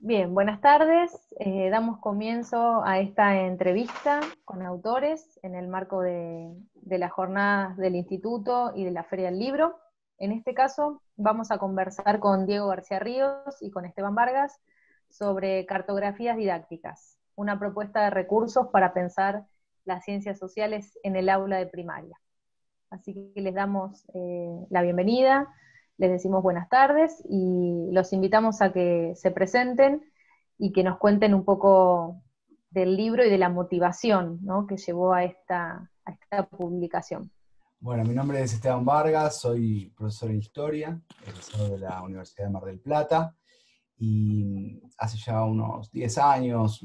Bien, buenas tardes. Damos comienzo a esta entrevista con autores en el marco de las jornadas del Instituto y de la Feria del Libro. En este caso, vamos a conversar con Diego García Ríos y con Esteban Vargas sobre cartografías didácticas, una propuesta de recursos para pensar las ciencias sociales en el aula de primaria. Así que les damos la bienvenida, les decimos buenas tardes y los invitamos a que se presenten y que nos cuenten un poco del libro y de la motivación, ¿no?, que llevó a esta publicación. Bueno, mi nombre es Esteban Vargas, soy profesor en Historia, egresado de la Universidad de Mar del Plata, y hace ya unos 10 años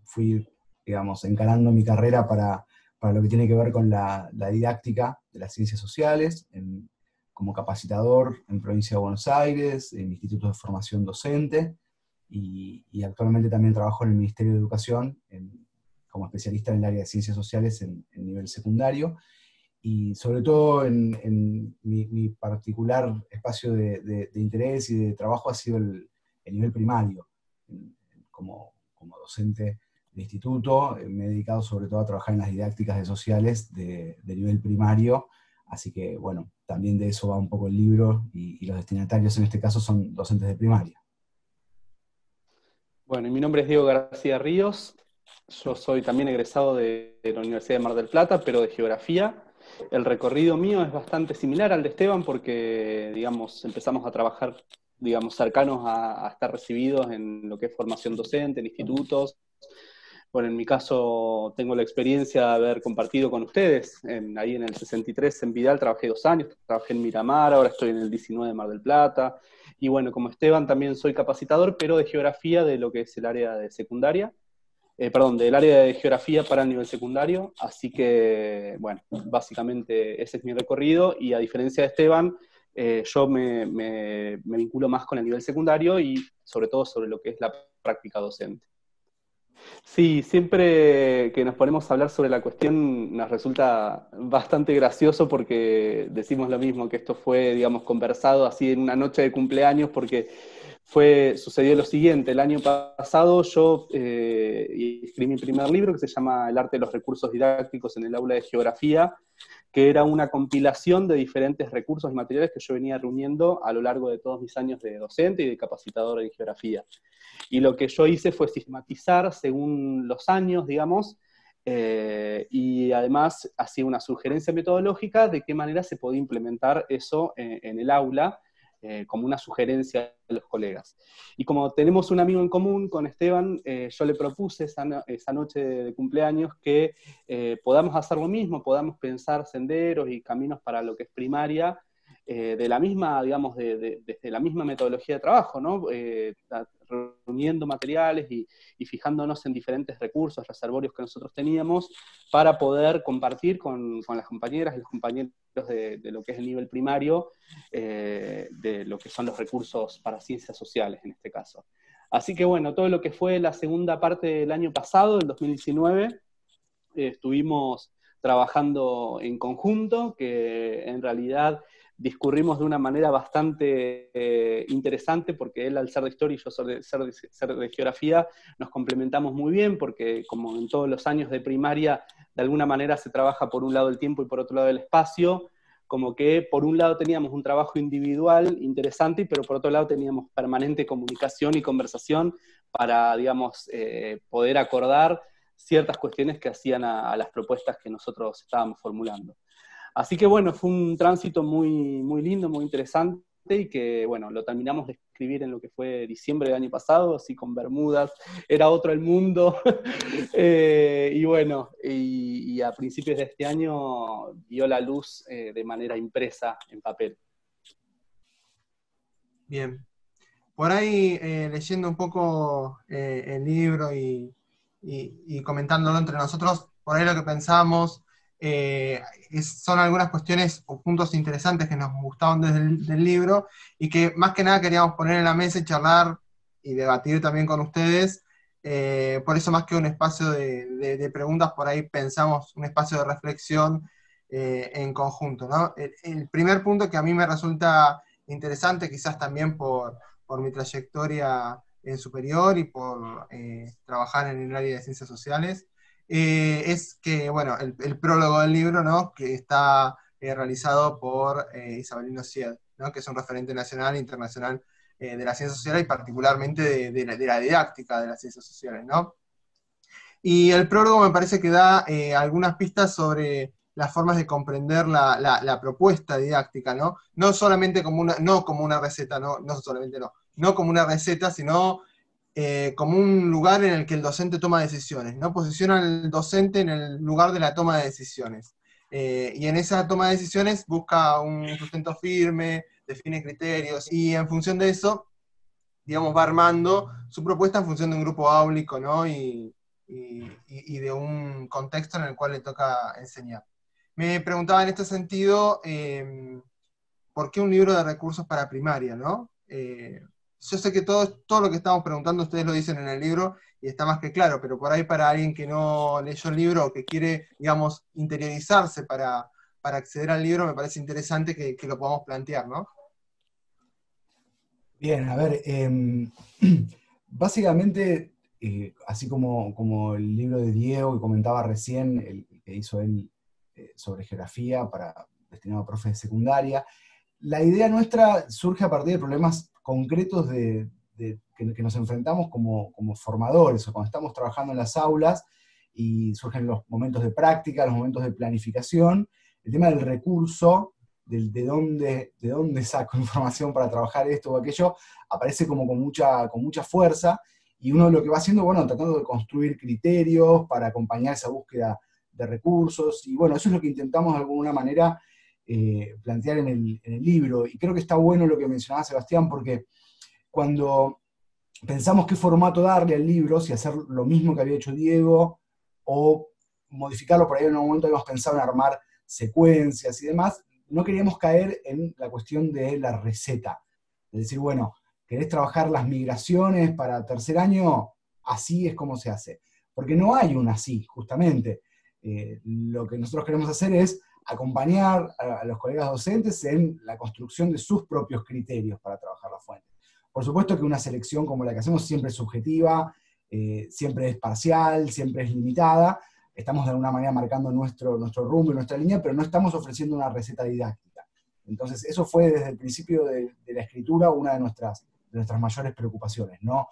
fui, digamos, encarando mi carrera para lo que tiene que ver con la didáctica de las ciencias sociales, como capacitador en Provincia de Buenos Aires, en institutos de formación docente, y actualmente también trabajo en el Ministerio de Educación como especialista en el área de ciencias sociales en nivel secundario, y sobre todo en mi particular espacio de interés y de trabajo ha sido el nivel primario. Como docente de instituto me he dedicado sobre todo a trabajar en las didácticas de sociales de nivel primario, así que bueno, también de eso va un poco el libro, y los destinatarios en este caso son docentes de primaria. Bueno, y mi nombre es Diego García Ríos, yo soy también egresado de la Universidad de Mar del Plata, pero de Geografía. El recorrido mío es bastante similar al de Esteban porque, digamos, empezamos a trabajar, digamos, cercanos a estar recibidos en lo que es formación docente, en institutos. Bueno, en mi caso tengo la experiencia de haber compartido con ustedes, ahí en el 63 en Vidal trabajé 2 años, trabajé en Miramar, ahora estoy en el 19 de Mar del Plata, y bueno, como Esteban también soy capacitador, pero de geografía de lo que es el área de secundaria, del área de geografía para el nivel secundario, así que, bueno, básicamente ese es mi recorrido, y a diferencia de Esteban, yo me vinculo más con el nivel secundario y sobre todo sobre lo que es la práctica docente. Sí, siempre que nos ponemos a hablar sobre la cuestión nos resulta bastante gracioso porque decimos lo mismo, que esto fue, digamos, conversado así en una noche de cumpleaños, porque sucedió lo siguiente: el año pasado yo escribí mi primer libro que se llama El arte de los recursos didácticos en el aula de geografía, que era una compilación de diferentes recursos y materiales que yo venía reuniendo a lo largo de todos mis años de docente y de capacitador en geografía. Y lo que yo hice fue sistematizar según los años, digamos, y además hacía una sugerencia metodológica de qué manera se podía implementar eso en el aula, como una sugerencia a los colegas. Y como tenemos un amigo en común con Esteban, yo le propuse esa noche de cumpleaños que podamos hacer lo mismo, podamos pensar senderos y caminos para lo que es primaria, de la misma, digamos, desde la misma metodología de trabajo, ¿no? Reuniendo materiales y fijándonos en diferentes recursos, reservorios que nosotros teníamos, para poder compartir con las compañeras y los compañeros de lo que es el nivel primario, de lo que son los recursos para ciencias sociales en este caso. Así que bueno, todo lo que fue la segunda parte del año pasado, del 2019, estuvimos trabajando en conjunto, que en realidad discurrimos de una manera bastante interesante, porque él, al ser de historia y yo ser de geografía, nos complementamos muy bien, porque como en todos los años de primaria, de alguna manera se trabaja por un lado el tiempo y por otro lado el espacio, como que por un lado teníamos un trabajo individual interesante, pero por otro lado teníamos permanente comunicación y conversación para, digamos, poder acordar ciertas cuestiones que hacían a las propuestas que nosotros estábamos formulando. Así que bueno, fue un tránsito muy, muy lindo, muy interesante, y que bueno, lo terminamos de escribir en lo que fue diciembre del año pasado, así con Bermudas, era otro el mundo, y bueno, y a principios de este año vio la luz de manera impresa en papel. Bien. Por ahí, leyendo un poco el libro y comentándolo entre nosotros, por ahí lo que pensamos son algunas cuestiones o puntos interesantes que nos gustaban desde del libro, y que más que nada queríamos poner en la mesa y charlar y debatir también con ustedes. Por eso, más que un espacio de preguntas, por ahí pensamos un espacio de reflexión en conjunto, ¿no? El primer punto que a mí me resulta interesante, quizás también por mi trayectoria superior y por trabajar en el área de ciencias sociales, es que, bueno, el prólogo del libro, ¿no? Que está realizado por Isabelino Sied, ¿no? Que es un referente nacional e internacional de las ciencias sociales y particularmente de la didáctica de las ciencias sociales, ¿no? Y el prólogo me parece que da algunas pistas sobre las formas de comprender la propuesta didáctica, ¿no? No solamente como una receta, no como una receta, sino como un lugar en el que el docente toma decisiones, ¿no? Posiciona al docente en el lugar de la toma de decisiones. Y en esa toma de decisiones busca un sustento firme, define criterios, y en función de eso, digamos, va armando su propuesta en función de un grupo áulico, ¿no? Y de un contexto en el cual le toca enseñar. Me preguntaba en este sentido, ¿por qué un libro de recursos para primaria, no? Yo sé que todo lo que estamos preguntando ustedes lo dicen en el libro y está más que claro, pero por ahí para alguien que no leyó el libro o que quiere, digamos, interiorizarse para acceder al libro, me parece interesante que lo podamos plantear, ¿no? Bien, a ver, básicamente, así como el libro de Diego que comentaba recién, el que hizo él sobre geografía destinado a profes de secundaria, la idea nuestra surge a partir de problemas concretos que nos enfrentamos como formadores, o cuando estamos trabajando en las aulas y surgen los momentos de práctica, los momentos de planificación, el tema del recurso, de dónde saco información para trabajar esto o aquello, aparece como con mucha fuerza, y uno lo que va haciendo, bueno, tratando de construir criterios para acompañar esa búsqueda de recursos, y bueno, eso es lo que intentamos de alguna manera plantear en el libro, y creo que está bueno lo que mencionaba Sebastián, porque cuando pensamos qué formato darle al libro, si hacer lo mismo que había hecho Diego, o modificarlo, por ahí en un momento habíamos pensado en armar secuencias y demás, no queríamos caer en la cuestión de la receta. Es decir, bueno, ¿querés trabajar las migraciones para tercer año? Así es como se hace. Porque no hay un así, justamente. Lo que nosotros queremos hacer es acompañar a los colegas docentes en la construcción de sus propios criterios para trabajar la fuente. Por supuesto que una selección como la que hacemos siempre es subjetiva, siempre es parcial, siempre es limitada. Estamos de alguna manera marcando nuestro rumbo y nuestra línea, pero no estamos ofreciendo una receta didáctica. Entonces, eso fue desde el principio de la escritura una de nuestras mayores preocupaciones, no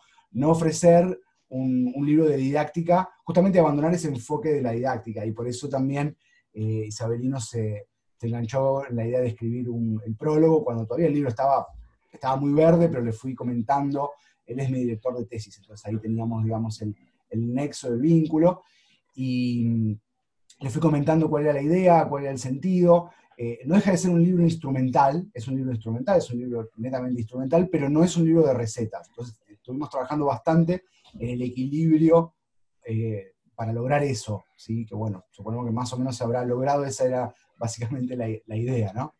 ofrecer un libro de didáctica, justamente abandonar ese enfoque de la didáctica, y por eso también Isabelino se enganchó en la idea de escribir el prólogo, cuando todavía el libro estaba muy verde, pero le fui comentando, él es mi director de tesis, entonces ahí teníamos, digamos, el nexo del vínculo, y le fui comentando cuál era la idea, cuál era el sentido. No deja de ser un libro instrumental, es un libro netamente instrumental, pero no es un libro de recetas. Entonces estuvimos trabajando bastante en el equilibrio para lograr eso, ¿sí? Que bueno, suponemos que más o menos se habrá logrado, esa era básicamente la idea, ¿no?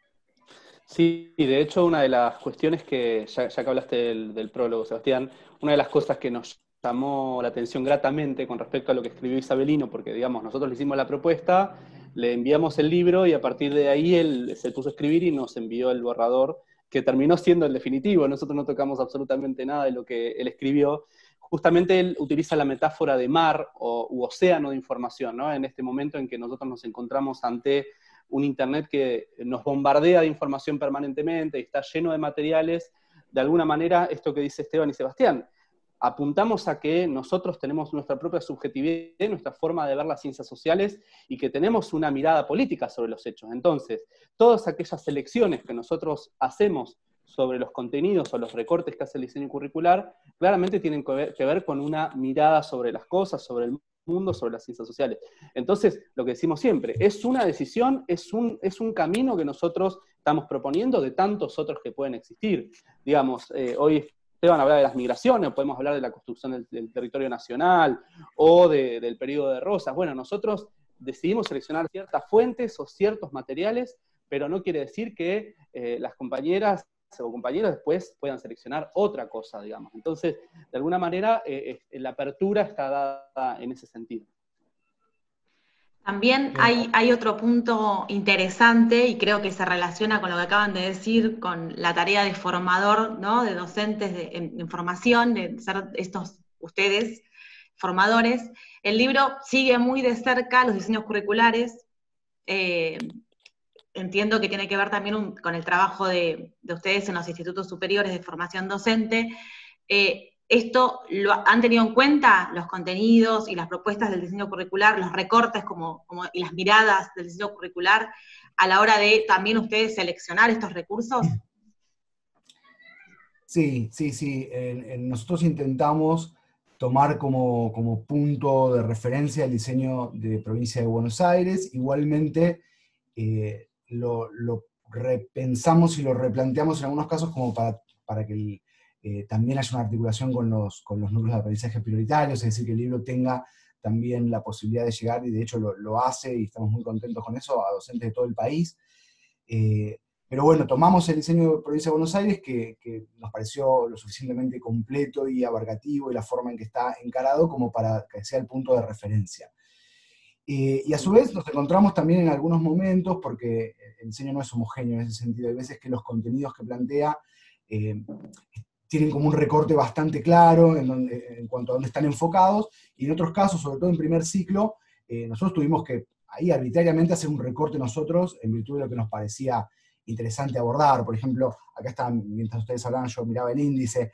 Sí, y de hecho una de las cuestiones que, ya que hablaste del prólogo, Sebastián, una de las cosas que nos llamó la atención gratamente con respecto a lo que escribió Isabelino, porque digamos, nosotros le hicimos la propuesta, le enviamos el libro y a partir de ahí él se puso a escribir y nos envió el borrador, que terminó siendo el definitivo. Nosotros no tocamos absolutamente nada de lo que él escribió. Justamente él utiliza la metáfora de mar u océano de información, ¿no? En este momento en que nosotros nos encontramos ante un Internet que nos bombardea de información permanentemente y está lleno de materiales. De alguna manera, esto que dice Esteban y Sebastián, apuntamos a que nosotros tenemos nuestra propia subjetividad, nuestra forma de ver las ciencias sociales, y que tenemos una mirada política sobre los hechos. Entonces, todas aquellas elecciones que nosotros hacemos sobre los contenidos o los recortes que hace el diseño curricular, claramente tienen que ver con una mirada sobre las cosas, sobre el mundo, sobre las ciencias sociales. Entonces, lo que decimos siempre, es una decisión, es un camino que nosotros estamos proponiendo de tantos otros que pueden existir. Digamos, hoy Esteban habla de las migraciones, podemos hablar de la construcción del territorio nacional, o del periodo de Rosas. Bueno, nosotros decidimos seleccionar ciertas fuentes o ciertos materiales, pero no quiere decir que las compañeras o compañeros después puedan seleccionar otra cosa, digamos. Entonces, de alguna manera, la apertura está dada en ese sentido. También hay otro punto interesante y creo que se relaciona con lo que acaban de decir, con la tarea de formador, ¿no? De docentes en formación, de ser ustedes formadores. El libro sigue muy de cerca los diseños curriculares. Entiendo que tiene que ver también con el trabajo de ustedes en los institutos superiores de formación docente. ¿Esto lo han tenido en cuenta los contenidos y las propuestas del diseño curricular, los recortes y las miradas del diseño curricular a la hora de también ustedes seleccionar estos recursos? Sí. Nosotros intentamos tomar como punto de referencia el diseño de Provincia de Buenos Aires. Igualmente, lo repensamos y lo replanteamos en algunos casos como para que también haya una articulación con los núcleos de aprendizaje prioritarios, es decir, que el libro tenga también la posibilidad de llegar, y de hecho lo hace, y estamos muy contentos con eso, a docentes de todo el país. Pero bueno, tomamos el diseño de Provincia de Buenos Aires, que nos pareció lo suficientemente completo y abarcativo, y la forma en que está encarado como para que sea el punto de referencia. Y a su vez nos encontramos también en algunos momentos, porque el diseño no es homogéneo en ese sentido, hay veces que los contenidos que plantea tienen como un recorte bastante claro en cuanto a dónde están enfocados, y en otros casos, sobre todo en primer ciclo, nosotros tuvimos que ahí arbitrariamente hacer un recorte nosotros, en virtud de lo que nos parecía interesante abordar. Por ejemplo, acá está, mientras ustedes hablaban, yo miraba el índice,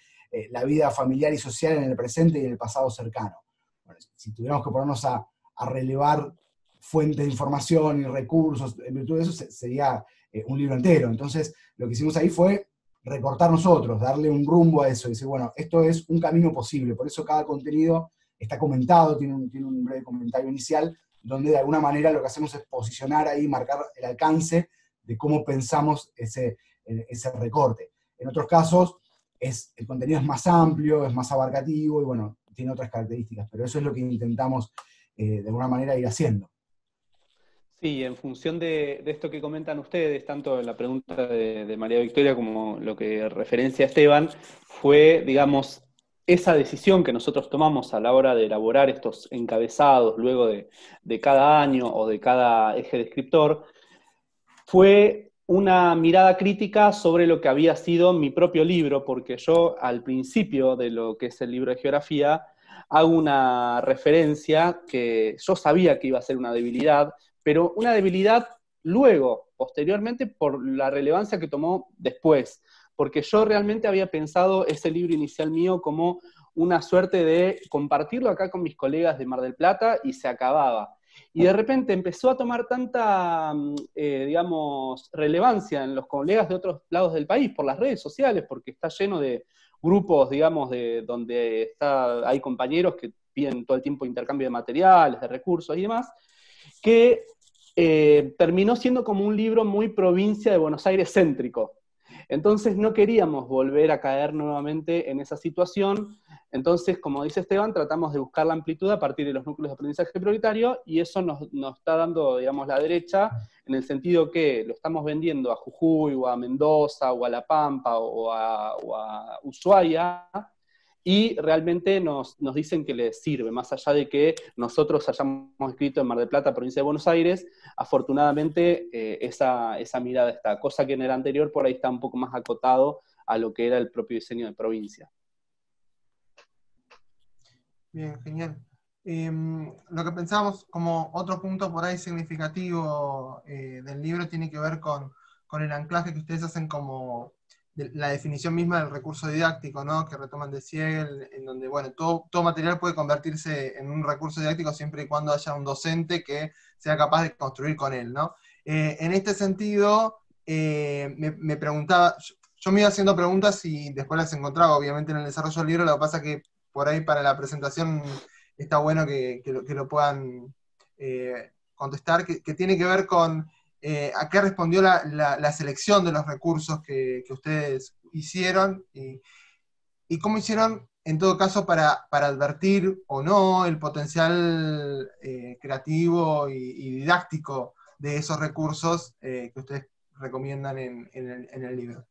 la vida familiar y social en el presente y en el pasado cercano. Bueno, si tuviéramos que ponernos a relevar fuentes de información y recursos, en virtud de eso sería un libro entero. Entonces, lo que hicimos ahí fue recortar nosotros, darle un rumbo a eso, y decir, bueno, esto es un camino posible. Por eso cada contenido está comentado, tiene un breve comentario inicial, donde de alguna manera lo que hacemos es posicionar ahí, marcar el alcance de cómo pensamos ese recorte. En otros casos, el contenido es más amplio, es más abarcativo, y bueno, tiene otras características, pero eso es lo que intentamos de alguna manera ir haciendo. Sí, en función de esto que comentan ustedes, tanto en la pregunta de María Victoria como lo que referencia a Esteban, fue, digamos, esa decisión que nosotros tomamos a la hora de elaborar estos encabezados luego de cada año o de cada eje descriptor, fue una mirada crítica sobre lo que había sido mi propio libro, porque yo al principio de lo que es el libro de geografía hago una referencia que yo sabía que iba a ser una debilidad, pero una debilidad luego, posteriormente, por la relevancia que tomó después, porque yo realmente había pensado ese libro inicial mío como una suerte de compartirlo acá con mis colegas de Mar del Plata y se acababa. Y de repente empezó a tomar tanta, digamos, relevancia en los colegas de otros lados del país por las redes sociales, porque está lleno de grupos, digamos, donde hay compañeros que piden todo el tiempo intercambio de materiales, de recursos y demás, que terminó siendo como un libro muy provincia de Buenos Aires céntrico. Entonces no queríamos volver a caer nuevamente en esa situación. Entonces, como dice Esteban, tratamos de buscar la amplitud a partir de los núcleos de aprendizaje prioritario, y eso nos está dando, digamos, la derecha, en el sentido que lo estamos vendiendo a Jujuy, o a Mendoza, o a La Pampa, o a Ushuaia, y realmente nos dicen que les sirve, más allá de que nosotros hayamos escrito en Mar del Plata, provincia de Buenos Aires. Afortunadamente esa mirada está, cosa que en el anterior por ahí está un poco más acotado a lo que era el propio diseño de provincia. Bien, genial. Lo que pensamos como otro punto por ahí significativo del libro tiene que ver con el anclaje que ustedes hacen como la definición misma del recurso didáctico, ¿no? Que retoman de Siegel, en donde, bueno, todo material puede convertirse en un recurso didáctico siempre y cuando haya un docente que sea capaz de construir con él, ¿no? En este sentido, me preguntaba, yo me iba haciendo preguntas y después las encontraba, obviamente, en el desarrollo del libro. Lo que pasa es que por ahí para la presentación está bueno que lo puedan contestar, que tiene que ver con a qué respondió la selección de los recursos que ustedes hicieron, y cómo hicieron, en todo caso, para advertir o no el potencial creativo y didáctico de esos recursos que ustedes recomiendan en el libro.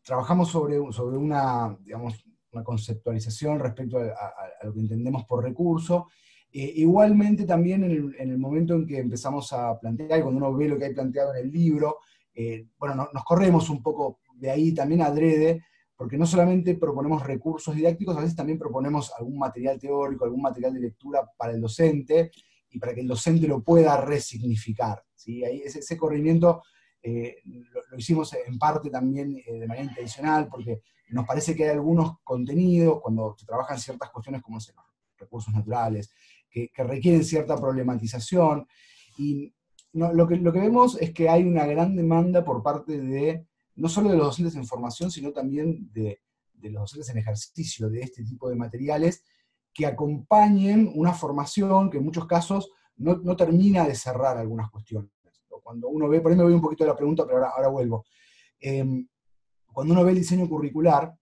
Trabajamos sobre una, digamos, una conceptualización respecto a lo que entendemos por recurso. Igualmente también en el momento en que empezamos a plantear, y cuando uno ve lo que hay planteado en el libro, bueno, nos corremos un poco de ahí también adrede, porque no solamente proponemos recursos didácticos, a veces también proponemos algún material teórico, algún material de lectura para el docente, y para que el docente lo pueda resignificar, ¿sí? Ahí ese corrimiento lo hicimos en parte también de manera intencional, porque nos parece que hay algunos contenidos, cuando se trabajan ciertas cuestiones como los recursos naturales, que requieren cierta problematización, y lo que vemos es que hay una gran demanda por parte de, no solo de los docentes en formación, sino también de los docentes en ejercicio de este tipo de materiales, que acompañen una formación que en muchos casos no termina de cerrar algunas cuestiones. Cuando uno ve, por ahí me voy un poquito de la pregunta, pero ahora vuelvo. Cuando uno ve el diseño curricular,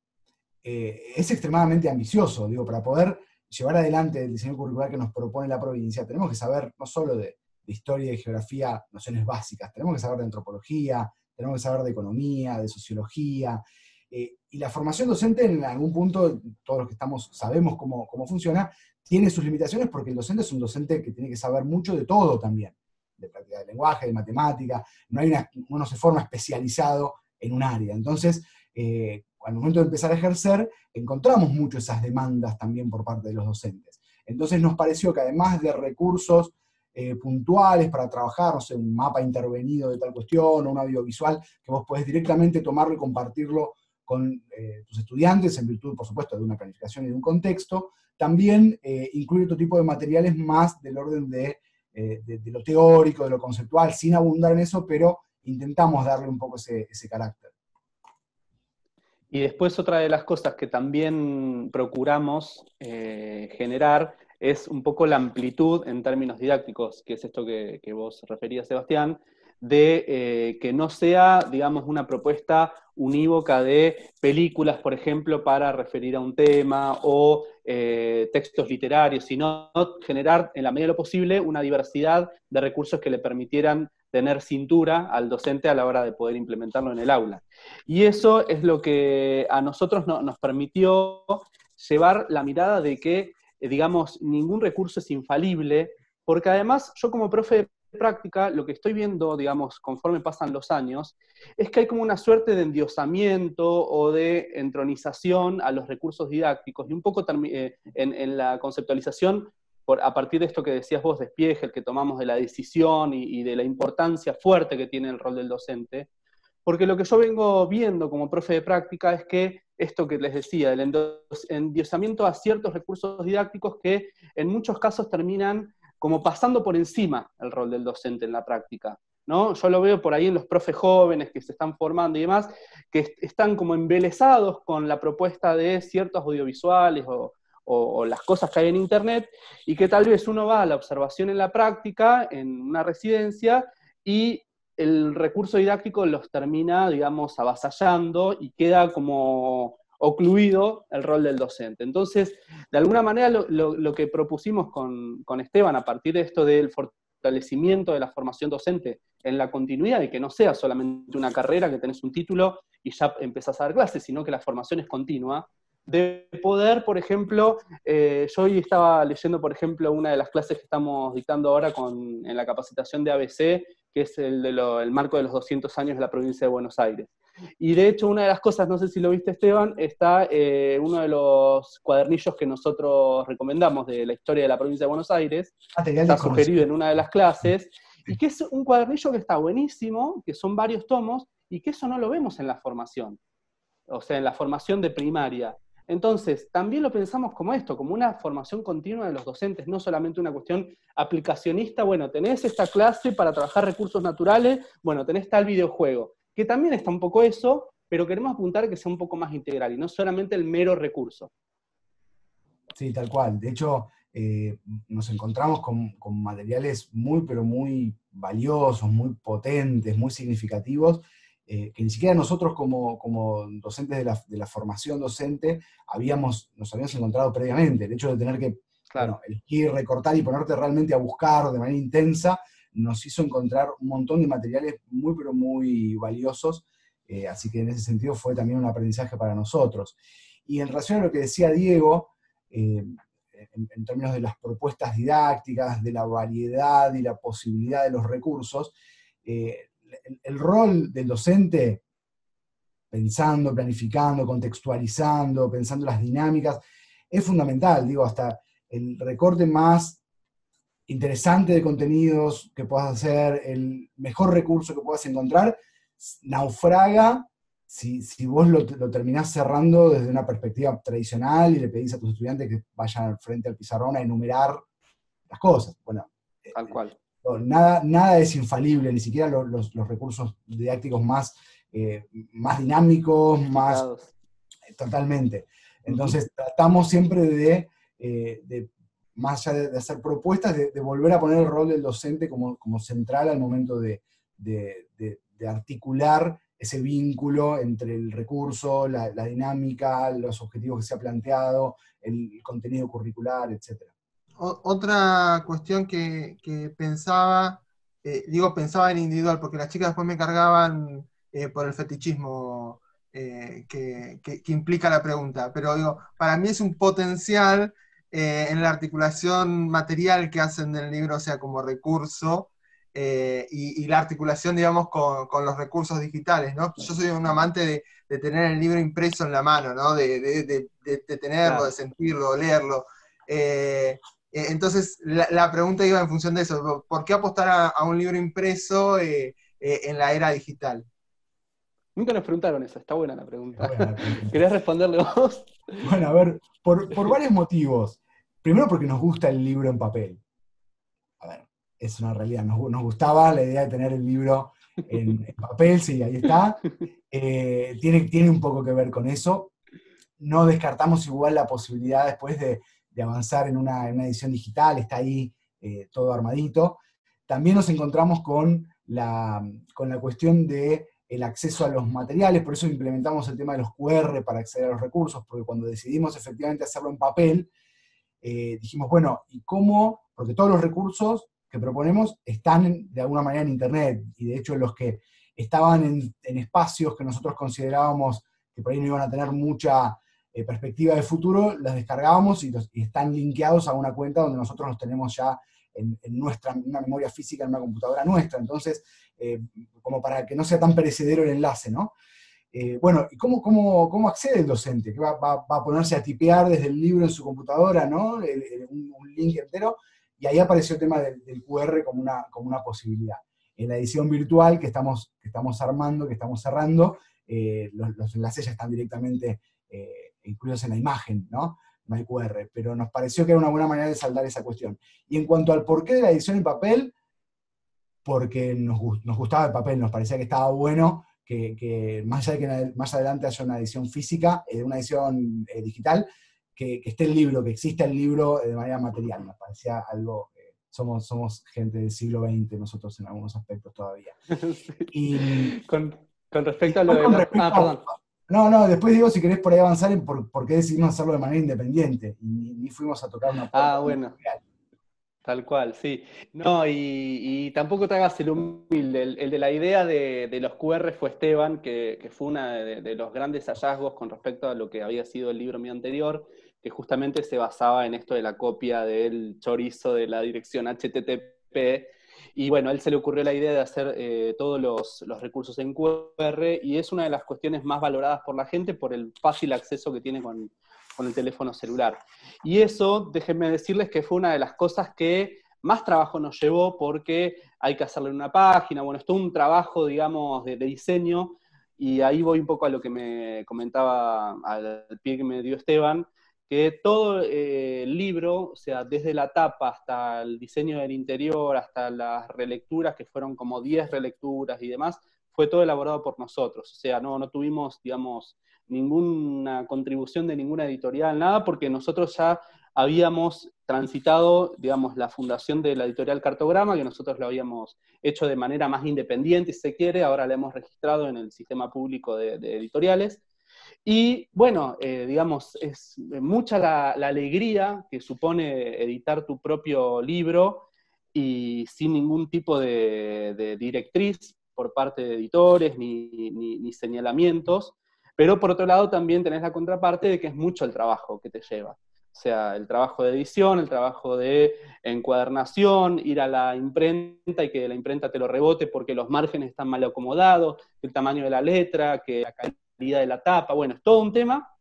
es extremadamente ambicioso, digo, para poder llevar adelante el diseño curricular que nos propone la provincia, tenemos que saber no solo de historia y geografía, nociones básicas, tenemos que saber de antropología, tenemos que saber de economía, de sociología, y la formación docente en algún punto, todos los que estamos sabemos cómo funciona, tiene sus limitaciones porque el docente es un docente que tiene que saber mucho de todo también, de práctica de lenguaje, de matemática, uno se forma especializado en un área. Entonces, al momento de empezar a ejercer, encontramos mucho esas demandas también por parte de los docentes. Entonces nos pareció que además de recursos puntuales para trabajar, no sé, un mapa intervenido de tal cuestión, o un audiovisual, que vos podés directamente tomarlo y compartirlo con tus estudiantes, en virtud, por supuesto, de una planificación y de un contexto, también incluye otro tipo de materiales más del orden de lo teórico, de lo conceptual, sin abundar en eso, pero intentamos darle un poco ese carácter. Y después otra de las cosas que también procuramos generar es un poco la amplitud en términos didácticos, que es esto que vos referías, Sebastián, de que no sea, digamos, una propuesta unívoca de películas, por ejemplo, para referir a un tema, o textos literarios, sino generar, en la medida de lo posible, una diversidad de recursos que le permitieran tener cintura al docente a la hora de poder implementarlo en el aula. Y eso es lo que a nosotros nos permitió llevar la mirada de que, digamos, ningún recurso es infalible, porque además yo como profe de práctica, lo que estoy viendo, digamos, conforme pasan los años, es que hay como una suerte de endiosamiento o de entronización a los recursos didácticos, y un poco en la conceptualización, a partir de esto que decías vos, de Spiegel, que tomamos de la decisión y de la importancia fuerte que tiene el rol del docente, porque lo que yo vengo viendo como profe de práctica es que esto que les decía, el endiosamiento a ciertos recursos didácticos que en muchos casos terminan como pasando por encima el rol del docente en la práctica, ¿no? Yo lo veo por ahí en los profes jóvenes que se están formando y demás, que están como embelesados con la propuesta de ciertos audiovisuales o las cosas que hay en internet, y que tal vez uno va a la observación en la práctica, en una residencia, y el recurso didáctico los termina, digamos, avasallando y queda como ocluido el rol del docente. Entonces, de alguna manera lo que propusimos con Esteban a partir de esto del fortalecimiento de la formación docente en la continuidad, de que no sea solamente una carrera que tenés un título y ya empezás a dar clases, sino que la formación es continua, de poder, por ejemplo, yo hoy estaba leyendo, por ejemplo, una de las clases que estamos dictando ahora en la capacitación de ABC, que es el marco de los 200 años de la provincia de Buenos Aires. Y de hecho, una de las cosas, no sé si lo viste, Esteban, está uno de los cuadernillos que nosotros recomendamos de la historia de la provincia de Buenos Aires, está sugerido en una de las clases, y que es un cuadernillo que está buenísimo, que son varios tomos, y que eso no lo vemos en la formación, o sea, en la formación de primaria. Entonces, también lo pensamos como esto, como una formación continua de los docentes, no solamente una cuestión aplicacionista, bueno, tenés esta clase para trabajar recursos naturales, bueno, tenés tal videojuego, que también está un poco eso, pero queremos apuntar a que sea un poco más integral, y no solamente el mero recurso. Sí, tal cual. De hecho, nos encontramos con materiales muy, pero muy valiosos, muy potentes, muy significativos, que ni siquiera nosotros como docentes de la formación docente nos habíamos encontrado previamente. El hecho de tener que elegir, recortar y ponerte realmente a buscar de manera intensa, nos hizo encontrar un montón de materiales muy, pero muy valiosos, así que en ese sentido fue también un aprendizaje para nosotros. Y en relación a lo que decía Diego, en términos de las propuestas didácticas, de la variedad y la posibilidad de los recursos, el rol del docente, pensando, planificando, contextualizando, pensando las dinámicas, es fundamental. Digo, hasta el recorte más interesante de contenidos que puedas hacer, el mejor recurso que puedas encontrar, naufraga si vos lo terminás cerrando desde una perspectiva tradicional y le pedís a tus estudiantes que vayan al frente al pizarrón a enumerar las cosas. Bueno, Tal cual. nada es infalible, ni siquiera los recursos didácticos más dinámicos, más totalmente. Entonces, tratamos siempre de más allá de hacer propuestas, de volver a poner el rol del docente como central al momento de articular ese vínculo entre el recurso, la dinámica, los objetivos que se ha planteado, el contenido curricular, etc. Otra cuestión que pensaba, pensaba en individual, porque las chicas después me cargaban por el fetichismo que implica la pregunta, pero digo, para mí es un potencial en la articulación material que hacen del libro, o sea, como recurso, y la articulación, digamos, con los recursos digitales, ¿no? Yo soy un amante de tener el libro impreso en la mano, ¿no? De tenerlo, Claro. de sentirlo, leerlo. Entonces, la pregunta iba en función de eso. ¿Por qué apostar a un libro impreso en la era digital? Nunca nos preguntaron eso, está buena la pregunta. Buena la pregunta. ¿Querés responderle vos? Bueno, a ver, por varios motivos. Primero porque nos gusta el libro en papel. A ver, es una realidad. Nos gustaba la idea de tener el libro en papel, sí, ahí está. Tiene un poco que ver con eso. No descartamos igual la posibilidad después de avanzar en una edición digital, está ahí todo armadito. También nos encontramos con la cuestión de el acceso a los materiales, por eso implementamos el tema de los QR para acceder a los recursos, porque cuando decidimos efectivamente hacerlo en papel, dijimos, bueno, ¿y cómo? Porque todos los recursos que proponemos están de alguna manera en Internet, y de hecho los que estaban en espacios que nosotros considerábamos que por ahí no iban a tener mucha perspectiva de futuro, los descargábamos y están linkeados a una cuenta donde nosotros los tenemos ya en una memoria física, en una computadora nuestra. Entonces, como para que no sea tan perecedero el enlace, ¿no? Bueno, ¿y cómo accede el docente? ¿Que va a ponerse a tipear desde el libro en su computadora, ¿no? Un link entero, y ahí apareció el tema del QR como una posibilidad. En la edición virtual que estamos armando, que estamos cerrando, los enlaces ya están directamente incluidos en la imagen, ¿no? No hay QR, pero nos pareció que era una buena manera de saldar esa cuestión. Y en cuanto al porqué de la edición en papel, porque nos gustaba el papel, nos parecía que estaba bueno que más allá de que más adelante haya una edición física, una edición digital, que esté el libro, que exista el libro de manera material. Nos parecía algo, somos gente del siglo XX nosotros en algunos aspectos todavía. Sí. Y, con respecto a lo de perdón. No, después digo si querés por ahí avanzar en por qué decidimos hacerlo de manera independiente, y ni fuimos a tocar una puerta. Bueno. Tal cual, sí. No, y tampoco te hagas el humilde. El de la idea de los QR fue Esteban, que fue uno de los grandes hallazgos con respecto a lo que había sido el libro mío anterior, que justamente se basaba en esto de la copia del chorizo de la dirección HTTP. Y bueno, a él se le ocurrió la idea de hacer todos los recursos en QR, y es una de las cuestiones más valoradas por la gente por el fácil acceso que tiene con el teléfono celular. Y eso, déjenme decirles que fue una de las cosas que más trabajo nos llevó, porque hay que hacerle una página, bueno, es todo un trabajo, digamos, de diseño, y ahí voy un poco a lo que me comentaba al pie que me dio Esteban, que todo el libro, o sea, desde la tapa hasta el diseño del interior, hasta las relecturas, que fueron como 10 relecturas y demás, fue todo elaborado por nosotros. O sea, no tuvimos, digamos, ninguna contribución de ninguna editorial, nada, porque nosotros ya habíamos transitado, digamos, la fundación de la editorial Cartograma, que nosotros lo habíamos hecho de manera más independiente, si se quiere, ahora la hemos registrado en el sistema público de editoriales. Y bueno, digamos, es mucha la alegría que supone editar tu propio libro y sin ningún tipo de directriz por parte de editores ni señalamientos, pero por otro lado también tenés la contraparte de que es mucho el trabajo que te lleva. O O sea, el trabajo de edición, el trabajo de encuadernación, ir a la imprenta y que la imprenta te lo rebote porque los márgenes están mal acomodados, el tamaño de la letra, que la calidad de la tapa, bueno, es todo un tema.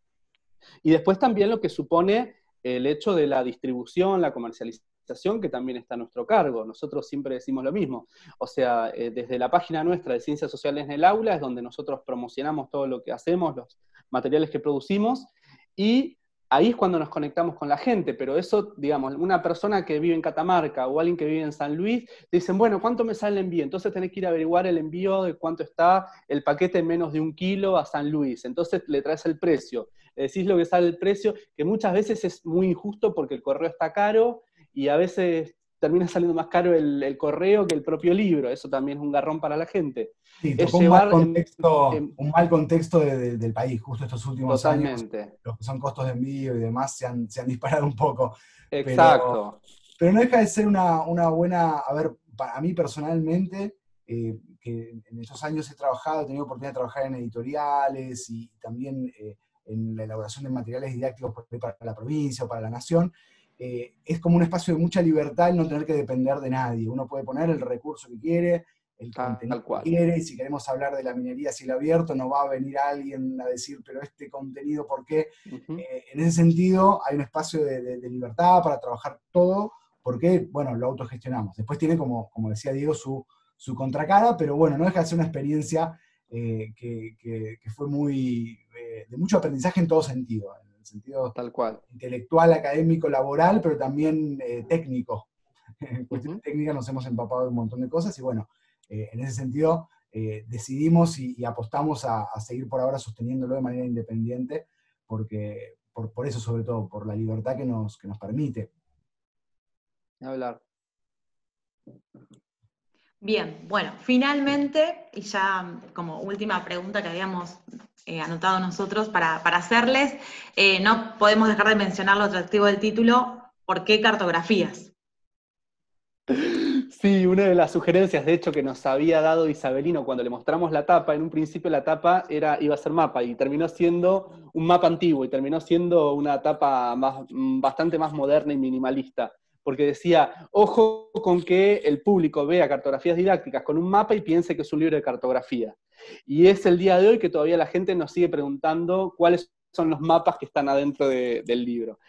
Y después también lo que supone el hecho de la distribución, la comercialización, que también está a nuestro cargo. Nosotros siempre decimos lo mismo. O sea, desde la página nuestra de Ciencias Sociales en el Aula es donde nosotros promocionamos todo lo que hacemos, los materiales que producimos, y ahí es cuando nos conectamos con la gente, pero eso, digamos, una persona que vive en Catamarca o alguien que vive en San Luis, te dicen, bueno, ¿cuánto me sale el envío? Entonces tenés que ir a averiguar el envío de cuánto está el paquete en menos de 1 kilo a San Luis. Entonces le traes el precio, le decís lo que sale el precio, que muchas veces es muy injusto porque el correo está caro y a veces termina saliendo más caro el correo que el propio libro. Eso también es un garrón para la gente. Sí, Es tocó llevar un mal contexto del país, justo estos últimos años, totalmente. los que son costos de envío y demás se han disparado un poco, Exacto. pero no deja de ser una buena, a ver, para mí personalmente, que en estos años he trabajado, he tenido oportunidad de trabajar en editoriales y también en la elaboración de materiales didácticos para la provincia o para la nación. Es como un espacio de mucha libertad el no tener que depender de nadie. Uno puede poner el recurso que quiere, el contenido Tal cual. que quiere, y si queremos hablar de la minería a cielo abierto, no va a venir alguien a decir, pero este contenido, ¿por qué? Uh-huh. En ese sentido, hay un espacio de libertad para trabajar todo, porque, bueno, lo autogestionamos. Después tiene, como decía Diego, su contracara, pero bueno, no deja de ser una experiencia que fue muy, de mucho aprendizaje en todo sentido, en el sentido Tal cual. intelectual, académico, laboral, pero también técnico. En cuestiones Uh-huh. técnicas nos hemos empapado de un montón de cosas y bueno, en ese sentido decidimos y apostamos a seguir por ahora sosteniéndolo de manera independiente, porque por eso sobre todo, por la libertad que nos permite. Ni hablar. Bien, bueno, finalmente, y ya como última pregunta que habíamos anotado nosotros para hacerles, no podemos dejar de mencionar lo atractivo del título, ¿por qué cartografías? Sí, una de las sugerencias, de hecho, que nos había dado Isabelino cuando le mostramos la tapa, en un principio la tapa iba a ser mapa, y terminó siendo un mapa antiguo, y terminó siendo una tapa bastante más moderna y minimalista, porque decía, ojo con que el público vea cartografías didácticas con un mapa y piense que es un libro de cartografía. Y es el día de hoy que todavía la gente nos sigue preguntando cuáles son los mapas que están adentro del libro.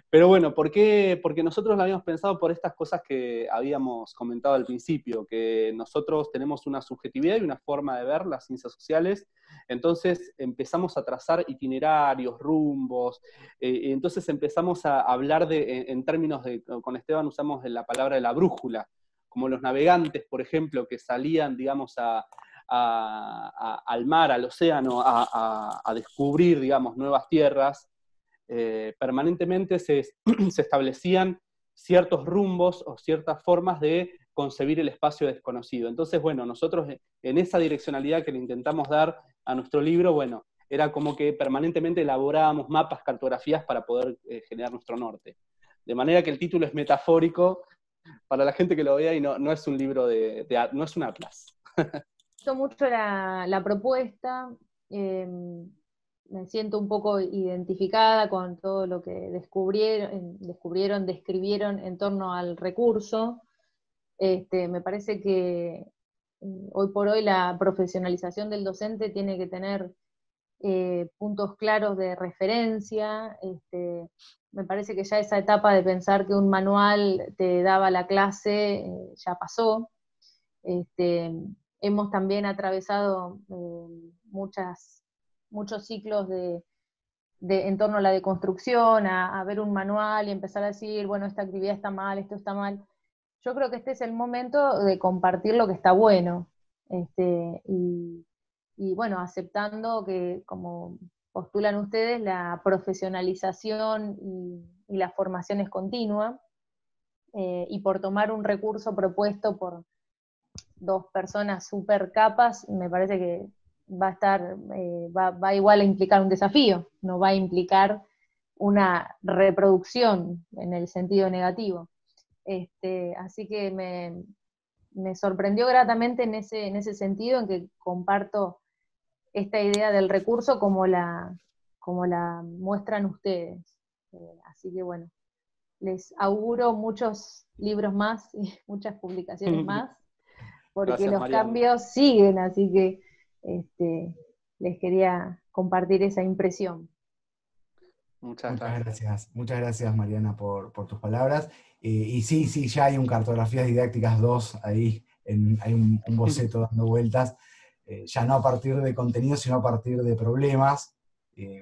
Pero bueno, ¿por qué? Porque nosotros lo habíamos pensado por estas cosas que habíamos comentado al principio, que nosotros tenemos una subjetividad y una forma de ver las ciencias sociales, entonces empezamos a trazar itinerarios, rumbos, entonces empezamos a hablar en términos de, con Esteban usamos la palabra de la brújula, como los navegantes, por ejemplo, que salían, digamos, al mar, al océano, a descubrir, digamos, nuevas tierras. Permanentemente se establecían ciertos rumbos o ciertas formas de concebir el espacio desconocido. Entonces, bueno, nosotros en esa direccionalidad que le intentamos dar a nuestro libro, bueno, era como que permanentemente elaborábamos mapas, cartografías para poder generar nuestro norte. De manera que el título es metafórico para la gente que lo vea y no es un libro no es un atlas. Me gustó mucho la propuesta, me siento un poco identificada con todo lo que describieron en torno al recurso. Me parece que hoy por hoy la profesionalización del docente tiene que tener puntos claros de referencia. Me parece que ya esa etapa de pensar que un manual te daba la clase ya pasó. Hemos también atravesado muchos ciclos en torno a la deconstrucción, a ver un manual y empezar a decir, bueno, esta actividad está mal, esto está mal. Yo creo que este es el momento de compartir lo que está bueno, y bueno, aceptando que, como postulan ustedes, la profesionalización y la formación es continua, y por tomar un recurso propuesto por dos personas súper capas, me parece que va a estar, va igual a implicar un desafío, no va a implicar una reproducción en el sentido negativo. Así que me sorprendió gratamente en ese sentido, en que comparto esta idea del recurso como la muestran ustedes. Así que bueno, les auguro muchos libros más y muchas publicaciones más, porque Gracias, los Mariana. cambios siguen, así que les quería compartir esa impresión. Muchas gracias. Muchas gracias Mariana por tus palabras. Y sí, ya hay un Cartografías Didácticas 2 ahí, hay un boceto dando vueltas, ya no a partir de contenido, sino a partir de problemas.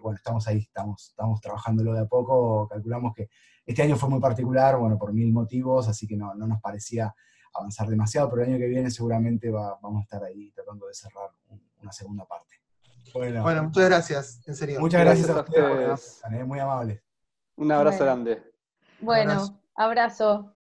Bueno, estamos ahí, estamos trabajándolo de a poco, calculamos que este año fue muy particular, bueno, por 1000 motivos, así que no nos parecía avanzar demasiado, pero el año que viene seguramente vamos a estar ahí tratando de cerrar una segunda parte. Bueno, muchas gracias, en serio. Muchas gracias a Gracias a ustedes, ustedes. muy amables. Un abrazo Bueno. grande. Bueno, abrazo.